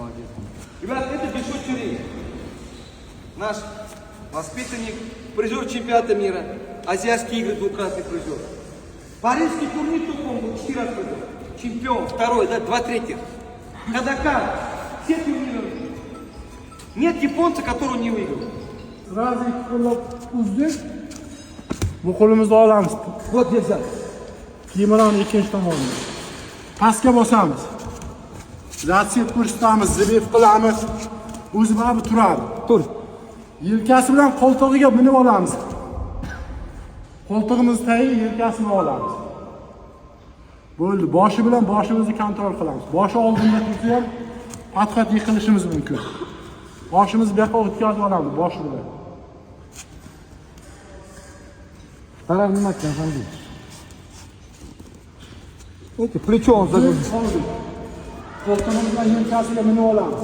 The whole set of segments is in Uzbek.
Молодец. Ребят, это Бешут Тюрей. Наш воспитанник, призер чемпионата мира, азиатские игры, двукратный призер. Парижский турнир только он был 4 раза призер. Чемпион, второй, да, 2 третьих. Кадакан, все турниры. Нет японца, который не выиграл. Sразу ikki qo'llab uzdik. Bu qo'limizni olamiz. Вот где взял. Kiyimlarni ikkinchi tomonga. Pastga bosamiz. Zatsiyat ko'rsatamiz, zibif qilamiz. O'zi baribir turadi. Tur. Yelkasi bilan qo'ltig'iga minib olamiz. Qo'ltig'imiz tagiga yelkasini olamiz. Bo'ldi. Boshi bilan boshimizni kontrol qilamiz. Boshi oldinda tursa ham patqat yiqilishimiz mumkin. Boshimizni bu yoqqa o'tkazib olamiz boshi bilan. Пора внимательно смотреть. Видите, плечо он загрузит. Qo'ltig'imiz bilan yelkasiga minib olamiz.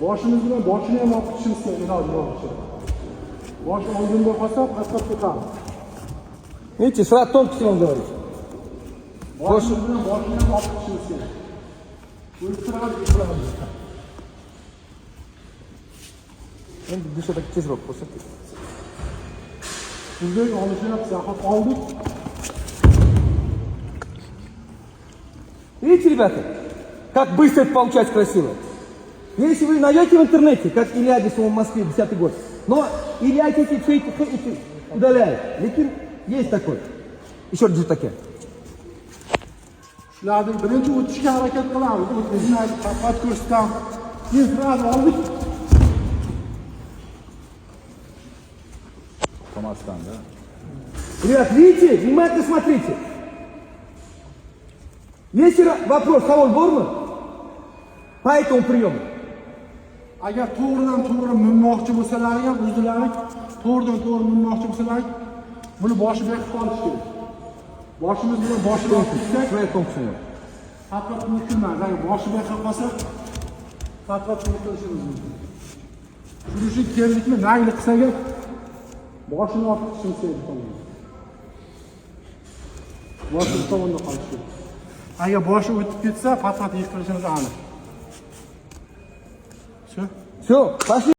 Boshimiz bilan boshini ham olib chiqishimiz kerak, iloji boricha. Bosh oldinda qolsa, patqat ketadi. Видите, сразу тонкости он говорит. Boshimiz bilan boshini ham olib chiqishimiz kerak. O'ltiramiz. Endi dusha tak tezroq ko'rsating. Bunday olishyapti, zahot oldik. Видите, ребята, как быстро это получается красиво. Если вы найдете в интернете, как Илья Одессон в Москве, 10-й год, но Илья эти фейки удаляет. Lekin есть такой. Еще раз таке. Shularning birinchi o'tishga harakat qilamiz. O'tishni faqat ko'rsatamiz. Keyin sirani oldik. Помастан, да? Ребят, видите, внимательно смотрите. Есть вопрос, savol bormi? По этому приему. Agar to'g'ridan to'g'ri minmoqchi bo'lsalaring ham o'zlaring to'g'ridan to'g'ri minmoqchi bo'lsalaring buni boshiga qolish kerak. Boshimiz bilan boshini olib tutsak, Своя тонкости. faqat mumkinmas. Agar boshiga qolsa, faqat qilishimiz mumkin. Shuning uchun keldikmi, nayli qilsak ham boshini olib tutishimiz kerak. Boshi tomonda qolishi kerak. Agar boshi o'tib ketsa, faqat yiqilishimiz aniq. Все? Все, пошли.